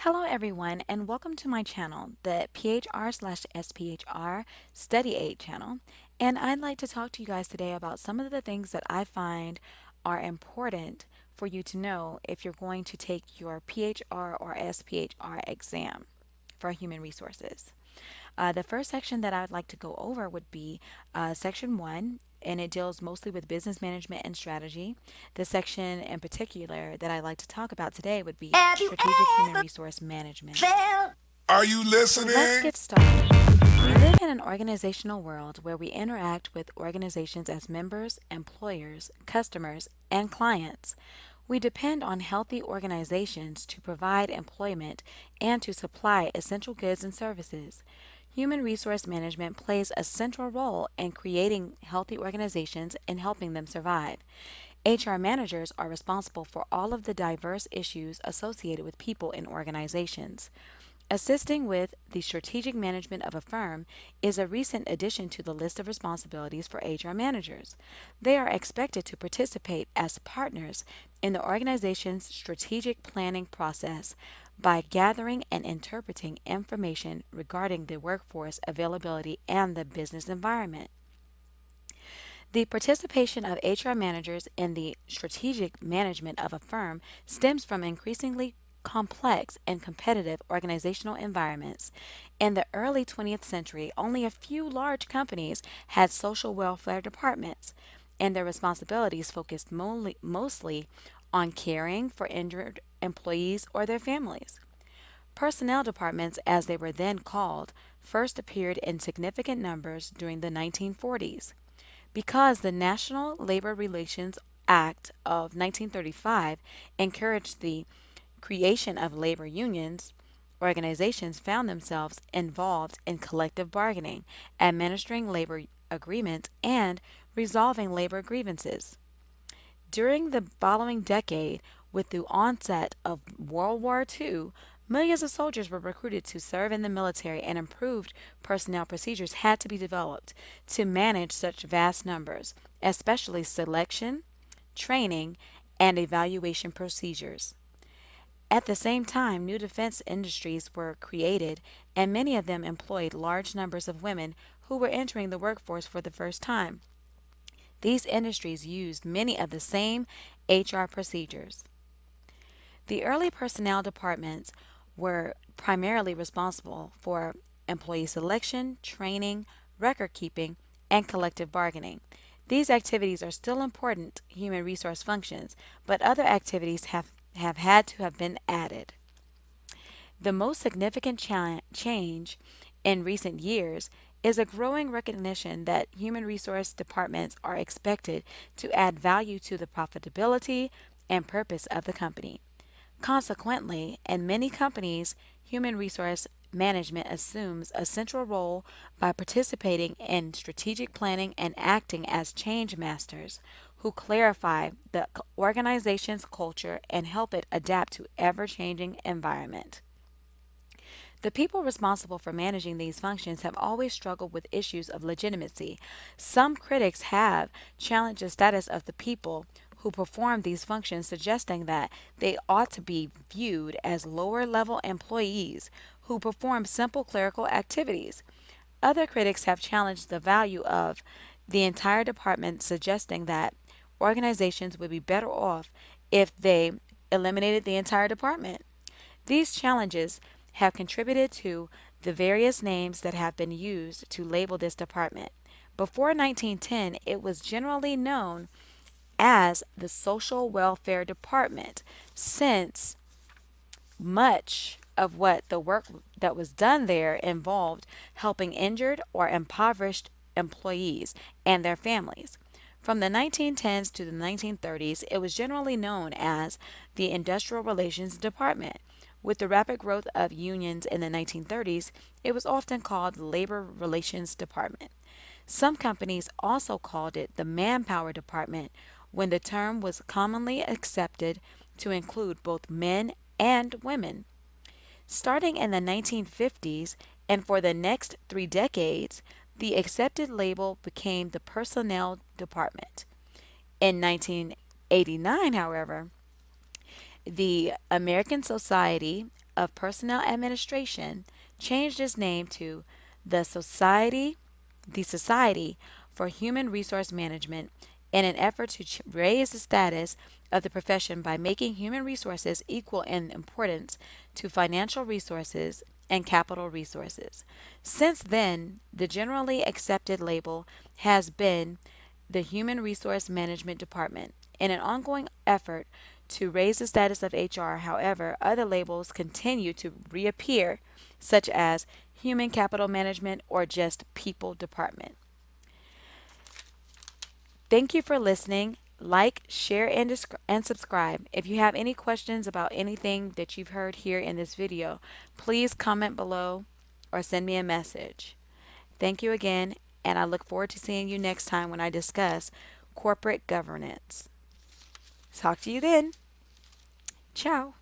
Hello, everyone, and welcome to my channel, the PHR/SPHR Study Aid channel. And I'd like to talk to you guys today about some of the things that I find are important for you to know if you're going to take your PHR or SPHR exam for human resources. The first section that I would like to go over would be section one, and it deals mostly with business management and strategy. The section in particular that I'd like to talk about today would be Have you strategic human ever resource management. felt? Are you So let's listening? get started. We live in an organizational world where we interact with organizations as members, employers, customers, and clients. We depend on healthy organizations to provide employment and to supply essential goods and services. Human resource management plays a central role in creating healthy organizations and helping them survive. HR managers are responsible for all of the diverse issues associated with people in organizations. Assisting with the strategic management of a firm is a recent addition to the list of responsibilities for HR managers. They are expected to participate as partners in the organization's strategic planning process by gathering and interpreting information regarding the workforce availability and the business environment. The participation of HR managers in the strategic management of a firm stems from increasingly complex and competitive organizational environments. In the early 20th century, only a few large companies had social welfare departments, and their responsibilities focused mostly on caring for injured employees or their families. Personnel departments, as they were then called, first appeared in significant numbers during the 1940s. Because the National Labor Relations Act of 1935 encouraged the creation of labor unions, organizations found themselves involved in collective bargaining, administering labor agreements, and resolving labor grievances. During the following decade, with the onset of World War II, millions of soldiers were recruited to serve in the military, and improved personnel procedures had to be developed to manage such vast numbers, especially selection, training, and evaluation procedures. At the same time, new defense industries were created, and many of them employed large numbers of women who were entering the workforce for the first time. These industries used many of the same HR procedures. The early personnel departments were primarily responsible for employee selection, training, record keeping, and collective bargaining. These activities are still important human resource functions, but other activities have had to have been added. The most significant change in recent years is a growing recognition that human resource departments are expected to add value to the profitability and purpose of the company. Consequently, in many companies, human resource management assumes a central role by participating in strategic planning and acting as change masters who clarify the organization's culture and help it adapt to ever-changing environment. The people responsible for managing these functions have always struggled with issues of legitimacy. Some critics have challenged the status of the people who perform these functions, suggesting that they ought to be viewed as lower level employees who perform simple clerical activities. Other critics have challenged the value of the entire department, suggesting that organizations would be better off if they eliminated the entire department. These challenges have contributed to the various names that have been used to label this department. Before 1910, it was generally known as the Social Welfare Department, since much of what the work that was done there involved helping injured or impoverished employees and their families. From the 1910s to the 1930s, it was generally known as the Industrial Relations Department. With the rapid growth of unions in the 1930s, it was often called the Labor Relations Department. Some companies also called it the Manpower Department when the term was commonly accepted to include both men and women. Starting in the 1950s and for the next 3 decades, the accepted label became the Personnel Department. In 1989, however, the American Society of Personnel Administration changed its name to the Society the Society for Human Resource Management in an effort to raise the status of the profession by making human resources equal in importance to financial resources and capital resources. Since then, the generally accepted label has been the Human Resource Management Department. In an ongoing effort to raise the status of HR, however, other labels continue to reappear, such as Human Capital Management or just People Department. Thank you for listening. Like, share, and subscribe. If you have any questions about anything that you've heard here in this video, please comment below or send me a message. Thank you again, and I look forward to seeing you next time when I discuss corporate governance. Talk to you then. Ciao.